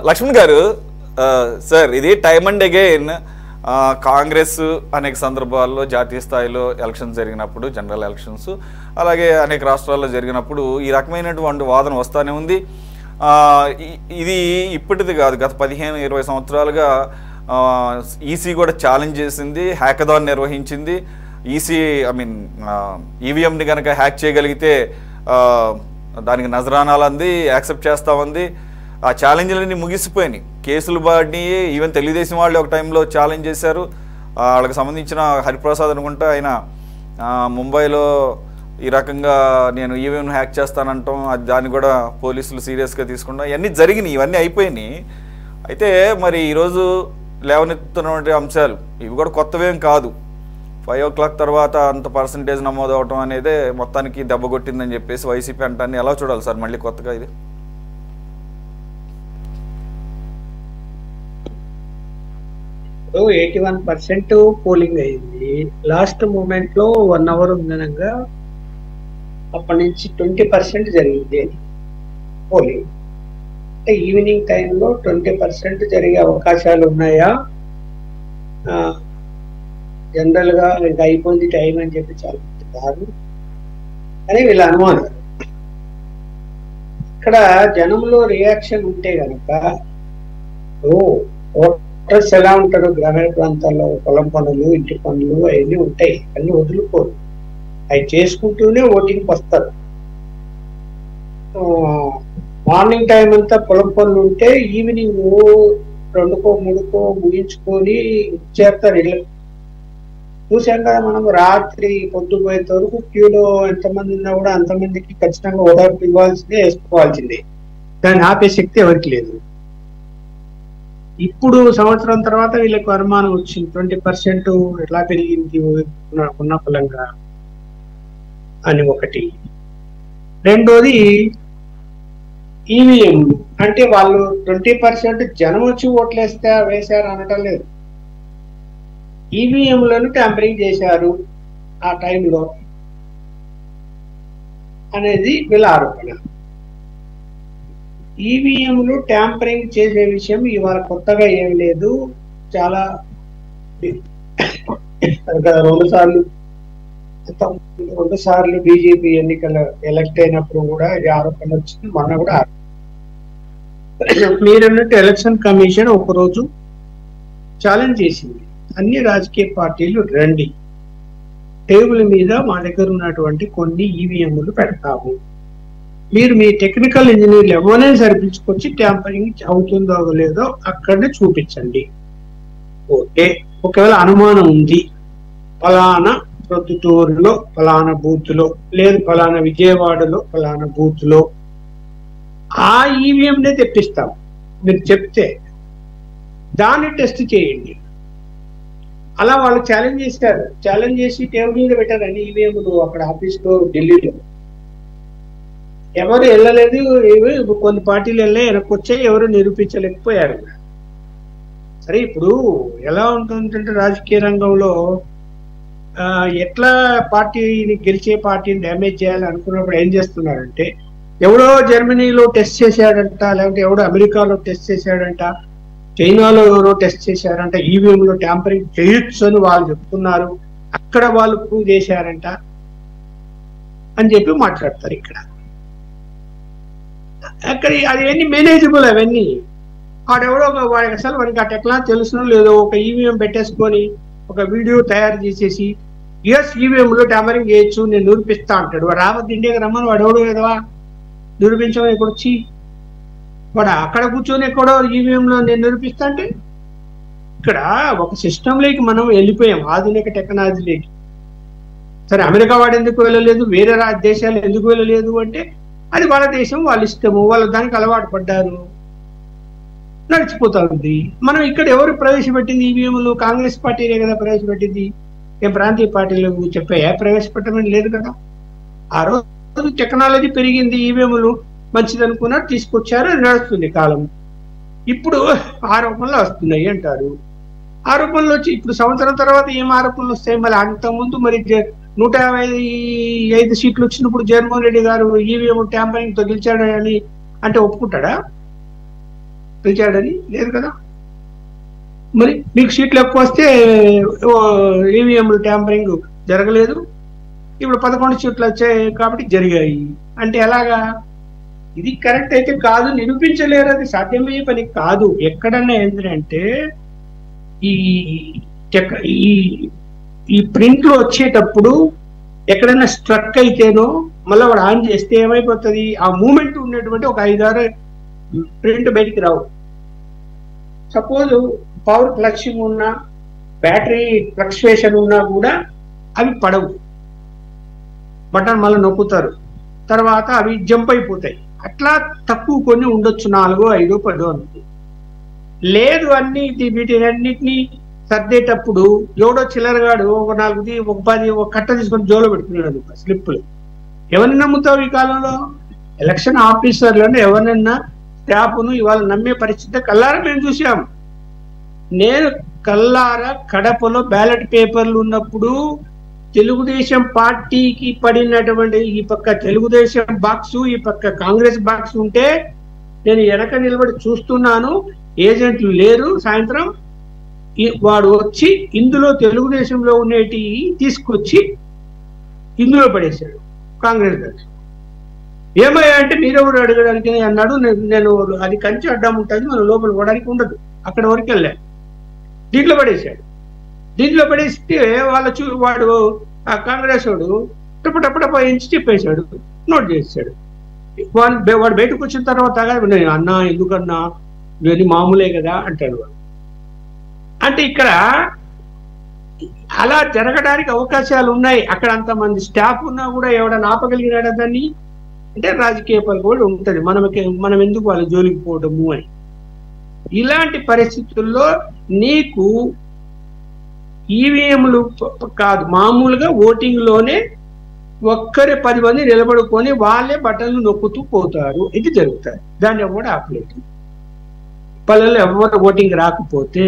లక్ష్మణ్ గారు, సార్ ఇది time and again Congress అనేక సందర్భాల్లో జాతీయ స్థాయిలో ఎలక్షన్స్ జరిగినప్పుడు, జనరల్ ఎలక్షన్స్ అలాగే అనేక రాష్ట్రాల్లో జరిగినప్పుడు ఈ రకమైనటువంటి వాదన వస్తూనే ఉంది. ఇది ఇప్పటిది కాదు, గత 15-20 సంవత్సరాలుగా ఈసీ కూడా ఛాలెంజ్ చేసింది, హ్యాకథాన్ నిర్వహించింది. ఈసీ ఈవీఎంని కనుక హ్యాక్ చేయగలిగితే దానికి నజరానాలు అంది, యాక్సెప్ట్ చేస్తా ఉంది. ఆ ఛాలెంజ్లన్నీ ముగిసిపోయినాయి, కేసులు పడినాయి. ఈవెన్ తెలుగుదేశం వాళ్ళు ఒక టైంలో ఛాలెంజ్ చేశారు. వాళ్ళకి సంబంధించిన హరిప్రసాద్ అనుకుంటా ఆయన ముంబైలో ఈ రకంగా నేను ఈవీఎం హ్యాక్ చేస్తానంటాం, దాన్ని కూడా పోలీసులు సీరియస్గా తీసుకుంటాం. ఇవన్నీ జరిగినాయి, ఇవన్నీ అయిపోయినాయి. అయితే మరి ఈరోజు లేవనెత్తుతున్నటువంటి అంశాలు ఇవి కూడా కొత్తవేం కాదు. 5 o'clock తర్వాత అంత పర్సంటేజ్ నమోదు అవటం అనేది మొత్తానికి దెబ్బ కొట్టిందని చెప్పేసి వైసీపీ అంటాన్ని ఎలా చూడాలి సార్ మళ్ళీ కొత్తగా ఇది? 81% పోలింగ్ అయింది. లాస్ట్ మూమెంట్ లో 1 hour ఉందనగా అప్పటి నుంచి 20% జరిగింది పోలింగ్. అంటే ఈవినింగ్ టైంలో 20% జరిగే అవకాశాలు ఉన్నాయా? జనరల్ గా ఇంకా అయిపోయింది టైం అని చెప్పి చాలా కాదు అని వీళ్ళ అనుమానం. ఇక్కడ జనంలో రియాక్షన్ ఉంటే కనుక ఓటర్స్ ఎలా ఉంటారు, గ్రామీణ ప్రాంతాల్లో పొలం పనులు, ఇంటి పనులు అవన్నీ ఉంటాయి, అన్ని వదులుకోరు, అవి చేసుకుంటూనే ఓటింగ్కి వస్తారు. మార్నింగ్ టైం అంతా పొలం పనులు ఉంటే ఈవినింగ్ 2కో 3కో ముగించుకొని చేస్తారు ఇళ్ళకి. చూసాం కదా మనం, రాత్రి పొద్దుపోయేంత వరకు క్యూలో ఎంతమంది ఉన్నా కూడా అంతమందికి ఖచ్చితంగా ఓదార్పు ఇవ్వాల్సిందే, వేసుకోవాల్సిందే. దాన్ని ఆపే శక్తి ఎవరికి లేదు. ఇప్పుడు సంవత్సరం తర్వాత వీళ్ళకి అనుమానం వచ్చింది, 20% ఎట్లా పెరిగింది ఉన్న ఫలంగా అని ఒకటి. రెండోది ఈవీఎం అంటే వాళ్ళు 20% జనం వచ్చి ఓట్లేస్తే వేశారు అనటం లేదు, ఈవీఎంలను ట్యాంపరింగ్ చేశారు ఆ టైంలో అనేది వీళ్ళ ఆరోపణ. ఈవీఎంలు ట్యాంపరింగ్ చేసే విషయం ఇవాళ కొత్తగా ఏమి లేదు. చాలా 2 సార్లు బీజేపీ ఎన్నికల ఎలక్ట్ అయినప్పుడు కూడా ఇది ఆరోపణ వచ్చింది. మొన్న కూడా మీరన్నట్టు ఎలక్షన్ కమిషన్ ఒకరోజు ఛాలెంజ్ చేసింది, అన్ని రాజకీయ పార్టీలు రండి, టేబుల్ మీద మా దగ్గర ఉన్నటువంటి కొన్ని ఈవీఎంలు పెడతాము, మీరు మీ టెక్నికల్ ఇంజనీర్లు ఎవరైనా సరిపించుకొచ్చి ట్యాంపరింగ్ అవుతుందో లేదో అక్కడనే చూపించండి. ఓకే, ఒకవేళ అనుమానం ఉంది, ఫలానా ప్రొద్దుటూరులో ఫలానా బూత్లో, లేదు ఫలానా విజయవాడలో ఫలానా బూత్లో ఆ ఈవీఎంనే తెప్పిస్తాం మీరు చెప్తే, దాన్ని టెస్ట్ చేయండి. అలా వాళ్ళు ఛాలెంజ్ చేశారు, ఛాలెంజ్ చేసి టేబుల్ మీద పెట్టారండి ఈవీఎంలు అక్కడ ఆఫీస్లో ఢిల్లీలో. ఎవరు వెళ్ళలేదు, కొన్ని పార్టీలు వెళ్ళాయి, వెనక్కి వచ్చాయి, ఎవరు నిరూపించలేకపోయారు. సరే, ఇప్పుడు ఎలా ఉంటుందంటే రాజకీయ రంగంలో ఎట్లా పార్టీని గెలిచే పార్టీని డ్యామేజ్ చేయాలని అనుకున్నప్పుడు ఏం చేస్తున్నారంటే, ఎవడో జర్మనీలో టెస్ట్ చేశాడంట, లేకపోతే ఎవడో అమెరికాలో టెస్ట్ చేశాడంట, చైనాలో ఎవరో టెస్ట్ చేశారంట, ఈవీఎంలో ట్యాంపరింగ్ చేయొచ్చు అని వాళ్ళు చెప్తున్నారు, అక్కడ వాళ్ళు ప్రూవ్ చేశారంట అని చెప్పి మాట్లాడతారు. ఇక్కడ అక్కడ అవన్నీ మేనేజబుల్, అవన్నీ వాడెవడో వాడికి అసలు వాడికి ఆ టెక్నాలజీ తెలుసునో లేదో ఒక ఈవీఎం పెట్టేసుకొని ఒక వీడియో తయారు చేసేసి ఈవీఎంలో ట్యాంపరింగ్ చేయొచ్చు నేను నిరూపిస్తా అంటాడు. వాడు రావద్దు, ఇండియాకి రమ్మని వాడు ఎవడో ఏదవా నిరూపించమని ఇక్కడ వచ్చి వాడు అక్కడ కూర్చొని ఎక్కడో ఈవీఎంలో నేను నిరూపిస్తా అంటే, ఇక్కడ ఒక సిస్టంలోకి మనం వెళ్ళిపోయాం, ఆధునిక టెక్నాలజీలోకి. సరే, అమెరికా వాడు ఎందుకు వెళ్ళలేదు, వేరే దేశాలు ఎందుకు వెళ్ళలేదు అంటే అది వాళ్ళ దేశం, వాళ్ళ ఇష్టము, వాళ్ళు దానికి అలవాటు పడ్డారు, నడిచిపోతా ఉంది. మనం ఇక్కడ ఎవరు ప్రవేశపెట్టింది ఈవీఎంలు? కాంగ్రెస్ పార్టీనే కదా ప్రవేశపెట్టింది, ఏం ప్రాంతీయ పార్టీలు చెప్పాయా ప్రవేశపెట్టమని? లేదు కదా. ఆ రోజు టెక్నాలజీ పెరిగింది, ఈవీఎంలు మంచిది అనుకున్నారు, తీసుకొచ్చారు, నడుస్తుంది కాలం. ఇప్పుడు ఆరోపణలు వస్తున్నాయి అంటారు. ఆరోపణలు వచ్చి ఇప్పుడు సంవత్సరం తర్వాత ఏం ఆరోపణలు వస్తాయి? మళ్ళీ అంతకుముందు మరి 155 సీట్లు వచ్చినప్పుడు జగన్మోహన్ రెడ్డి గారు ఈవీఎం ట్యాంపరింగ్ తో గెలిచాడని అంటే ఒప్పుకుంటాడా? గెలిచాడని లేదు కదా. మరి మీకు సీట్లు ఎక్కువ వస్తే ఈవీఎంలు ట్యాంపరింగ్ జరగలేదు, ఇప్పుడు 11 సీట్లు వచ్చాయి కాబట్టి జరిగాయి అంటే ఎలాగా? ఇది కరెక్ట్ అయితే కాదు, నిరూపించలేరు, అది సాధ్యమయ్యే పని కాదు. ఎక్కడన్నా ఏంటంటే ఈ ప్రింట్లు వచ్చేటప్పుడు ఎక్కడైనా స్ట్రక్ అయితేనో మళ్ళీ వాడు ఆన్ చేస్తే ఏమైపోతుంది, ఆ మూమెంట్ ఉన్నటువంటి ఒక 5-6 ప్రింట్ బయటికి రావు. సపోజ్ పవర్ ఫ్లక్సింగ్ ఉన్నా, బ్యాటరీ ఫ్లక్చుయేషన్ ఉన్నా కూడా అవి పడవు. బటన్ మళ్ళీ నొక్కుతారు, తర్వాత అవి జంప్ అయిపోతాయి. అట్లా తక్కువ కొన్ని ఉండొచ్చు, 4, 5, 10 అనుకో. లేదు అన్ని వీటినన్నిటినీ సర్దేటప్పుడు ఎవడో చిల్లరగాడు ఒక 4, ఒక 10, ఒక కట్ట తీసుకొని జోలో పెడుతున్నాడు స్లిప్పులు. ఎవరిని నమ్ముతావు ఈ కాలంలో? ఎలక్షన్ ఆఫీసర్లను ఎవరినన్నా స్టాఫ్ను ఇవాళ నమ్మే పరిస్థితి కల్లారా మేము చూసాం. నేను కల్లారా కడపలో బ్యాలెట్ పేపర్లు ఉన్నప్పుడు తెలుగుదేశం పార్టీకి పడినటువంటి ఈ పక్క తెలుగుదేశం బాక్సు, ఈ పక్క కాంగ్రెస్ బాక్స్ ఉంటే నేను వెనక నిలబడి చూస్తున్నాను. ఏజెంట్లు లేరు. సాయంత్రం వాడు వచ్చి ఇందులో తెలుగుదేశంలో ఉండేటి తీసుకొచ్చి ఇందులో పడేశాడు కాంగ్రెస్ దర్శనం. ఏమయ్యా అంటే మీరెవరు అడగడానికి అన్నాడు. నేను అది కంచి అడ్డం ఉంటుంది, మనం లోపల పోవడానికి ఉండదు, అక్కడ వరకు వెళ్ళాను. దీంట్లో పడేశాడు. దీంట్లో పడేస్తే వాడు ఆ కాంగ్రెస్ వాడు టప్పటప్ప ఇంచి చెప్పేశాడు, నోట్ చేశాడు. వాడు బయటకు వచ్చిన తర్వాత అన్నా ఎందుకన్నా ఇవన్నీ మామూలే కదా అంటాడు వాడు. అంటే ఇక్కడ అలా జరగడానికి అవకాశాలు ఉన్నాయి. అక్కడ అంతమంది స్టాఫ్ ఉన్నా కూడా ఎవడన్నా ఆపగలిగినాడా దాన్ని అంటే రాజకీయ పని కూడా ఉంటుంది. మనం ఎందుకు వాళ్ళ జోలికి పోవడము అని. ఇలాంటి పరిస్థితుల్లో నీకు ఈవీఎంలు కాదు, మామూలుగా ఓటింగ్ లోనే ఒక్కరే 10 మంది నిలబడుకొని వాళ్ళే బటన్లు నొక్కుతూ పోతారు. ఇది జరుగుతుంది. దాన్ని ఎవరు ఆపలేదు. పల్లెల్లో ఎవరు ఓటింగ్ రాకపోతే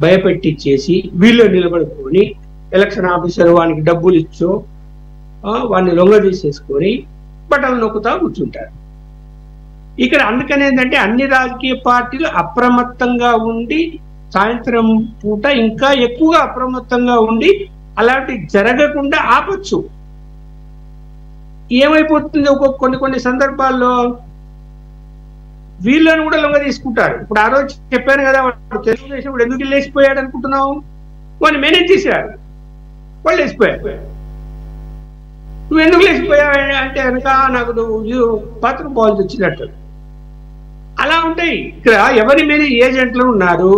భయపెట్టించేసి వీళ్ళు నిలబడుకొని ఎలక్షన్ ఆఫీసర్ వానికి డబ్బులు ఇచ్చో వాడిని లొంగ తీసేసుకొని బటన్లు నొక్కుతా కూర్చుంటారు. ఇక్కడ అందుకని ఏంటంటే అన్ని రాజకీయ పార్టీలు అప్రమత్తంగా ఉండి సాయంత్రం పూట ఇంకా ఎక్కువగా అప్రమత్తంగా ఉండి అలాంటి జరగకుండా ఆపచ్చు. ఏమైపోతుంది కొన్ని సందర్భాల్లో వీళ్ళని కూడా లొంగ తీసుకుంటారు. ఇప్పుడు ఆ రోజు చెప్పాను కదా, వాడు తెలుగుదేశం వాడు ఎందుకు లేచిపోయాడు అనుకుంటున్నావు, వాడిని మేనేజ్ చేశారు, వాళ్ళు లేచిపోయారు. నువ్వు ఎందుకు లేచిపోయావు అంటే వెనక నాకు నువ్వు పాత్ర బాల్ తెచ్చినట్టు అలా ఉంటాయి. ఇక్కడ ఎవరి మీద ఏజెంట్లు ఉన్నారు,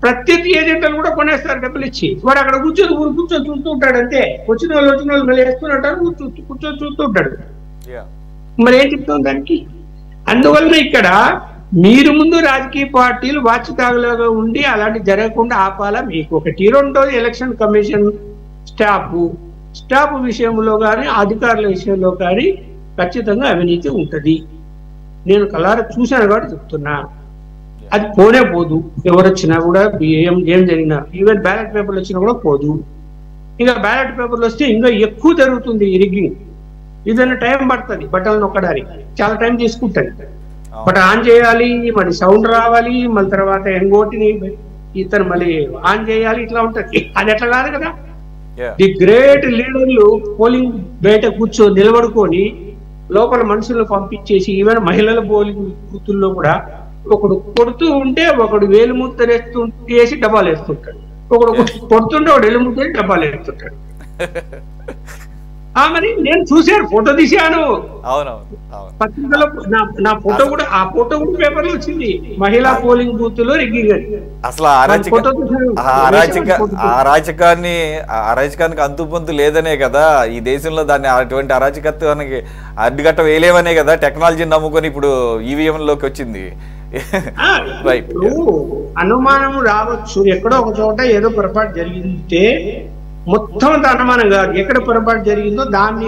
ప్రత్యర్థి ఏజెంట్లు కూడా కొనేస్తారు డబ్బులు ఇచ్చి. వాడు అక్కడ కూర్చొని చూస్తూ ఉంటాడు అంతే. వచ్చిన వాళ్ళు మళ్ళీ వేసుకుని కూర్చొని చూస్తూ ఉంటాడు. మరి ఏం చెప్తాం దానికి? అందువలన ఇక్కడ మీరు ముందు రాజకీయ పార్టీలు వాచితాగులాగా ఉండి అలాంటి జరగకుండా ఆపాలా మీకు ఒకటి. రెండోది ఎలక్షన్ కమిషన్ స్టాఫ్ విషయంలో కానీ అధికారుల విషయంలో కానీ ఖచ్చితంగా అవినీతి ఉంటుంది. నేను కలారా చూశాను కాబట్టి చెప్తున్నా. అది పోనే పోదు. ఎవరు వచ్చినా కూడా ఏం జరిగినా, ఈవెన్ బ్యాలెట్ పేపర్లు వచ్చినా కూడా పోదు. ఇంకా బ్యాలెట్ పేపర్లు వస్తే ఇంకా ఎక్కువ జరుగుతుంది ఈ రిగ్గింగ్. ఏదైనా టైం పడుతుంది బటన్లు నొక్కడానికి, చాలా టైం తీసుకుంటుంది. బట్ ఆన్ చేయాలి, మరి సౌండ్ రావాలి, మళ్ళీ తర్వాత ఎంగోటిని ఇతను మళ్ళీ ఆన్ చేయాలి, ఇట్లా ఉంటుంది. అది ఎట్లా కాదు కదా. ది గ్రేట్ లీడర్లు పోలింగ్ బయట నిలబడుకొని లోపల మనుషులను పంపించేసి ఈవెన్ మహిళల పోలింగ్ బూతుల్లో కూడా ఒకడు కొడుతూ ఉంటే ఒకడు వేలు ముద్ర వేసి డబ్బాలు వేస్తుంటాడు, ఒకడు కొడుతుంటే ఒకడు వేలు ముద్ర డబ్బాలు వేస్తుంటాడు. మరి నేను చూశాను, ఫోటో తీశాను పత్రికలో. నా ఫోటో కూడా ఆ ఫోటో కూడా పేపర్లో వచ్చింది. మహిళా పోలింగ్ బూత్ లో రిగ్గింగ్ అని. అసలు అరాచకానికి అంతుపొంతు లేదనే కదా ఈ దేశంలో. దాన్ని అటువంటి అరాచకత్వానికి అడ్డుగట్ట వేయలేవనే కదా టెక్నాలజీని నమ్ముకొని ఇప్పుడు ఈవీఎం లోకి వచ్చింది. అనుమానం రావచ్చు, ఎక్కడో ఒక చోట ఏదో పొరపాటు జరిగితే మొత్తం అంత అనుమానం కాదు. ఎక్కడ పొరపాటు జరిగిందో దాన్ని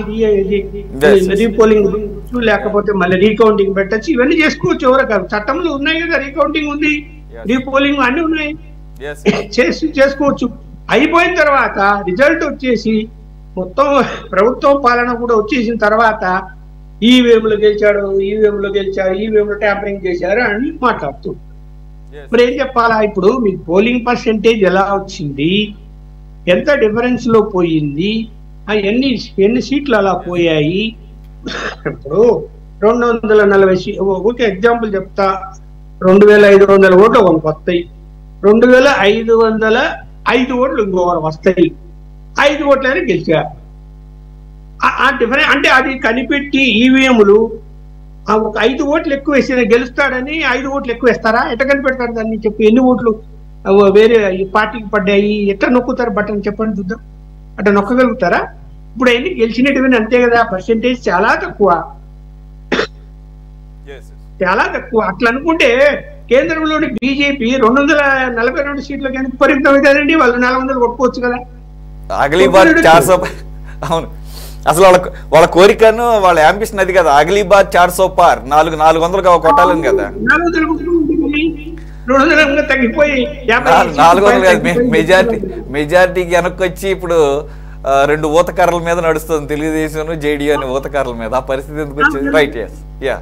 రీపోలింగ్ లేకపోతే మళ్ళీ రీకౌంటింగ్ పెట్టచ్చు, ఇవన్నీ చేసుకోవచ్చు. ఎవరు కాదు, చట్టంలో ఉన్నాయి కదా, రీకౌంటింగ్ ఉంది, రీపోలింగ్ అన్ని ఉన్నాయి, చేసుకోవచ్చు. అయిపోయిన తర్వాత రిజల్ట్ వచ్చేసి మొత్తం ప్రభుత్వం పాలన కూడా వచ్చేసిన తర్వాత ఈవీఎంలో గెలిచాడు, ఈవీఎంలో గెలిచారు, ఈవీఎంలో ట్యాంపరింగ్ చేశారు అని మాట్లాడుతూ. మరి ఏం చెప్పాలా? ఇప్పుడు మీకు పోలింగ్ పర్సెంటేజ్ ఎలా వచ్చింది, ఎంత డిఫరెన్స్ లో పోయింది, ఎన్ని సీట్లు అలా పోయాయి. ఇప్పుడు 240 ఓకే ఎగ్జాంపుల్ చెప్తా, 2500 ఓట్లు ఒకరికి వస్తాయి, 2505 ఓట్లు ఇంకొకరికి వస్తాయి, 5 ఓట్లైనా గెలిచారు. ఆ డిఫరెన్స్ అంటే అది కనిపెట్టి ఈవీఎంలు ఒక 5 ఓట్లు ఎక్కువ వేసిన గెలుస్తాడని 5 ఓట్లు ఎక్కువ వేస్తారా? ఎట్లా కనిపెడతారు దాన్ని చెప్పి? ఎన్ని ఓట్లు వేరే ఈ పార్టీకి పడ్డాయి, ఎట్లా నొక్కుతారు బట్టని చెప్పండి చూద్దాం. అట్లా నొక్కగలుగుతారా? ఇప్పుడు అన్ని గెలిచినటువంటి అంతే కదా, పర్సెంటేజ్ చాలా తక్కువ, చాలా తక్కువ. అట్లా అనుకుంటే కేంద్రంలోని బీజేపీ 242 సీట్లకు ఎందుకు పరిమితం కదండి? వాళ్ళు 400 కొట్టుకోవచ్చు కదా. అవును, అసలు వాళ్ళ కోరికను వాళ్ళ అంబిషన్ అది కదా, అగలీ బాద్ 400 పార్, 400 కొట్టాలని కదా. 400 తగ్గిపోయి 400 మెజారిటీకి వెనక్కి వచ్చి ఇప్పుడు 2 ఊతకర్రల మీద నడుస్తుంది తెలుగుదేశం, జేడీయూ అని ఊతకర్రల మీద. ఆ పరిస్థితి ఎందుకు వచ్చింది? Right, yeah.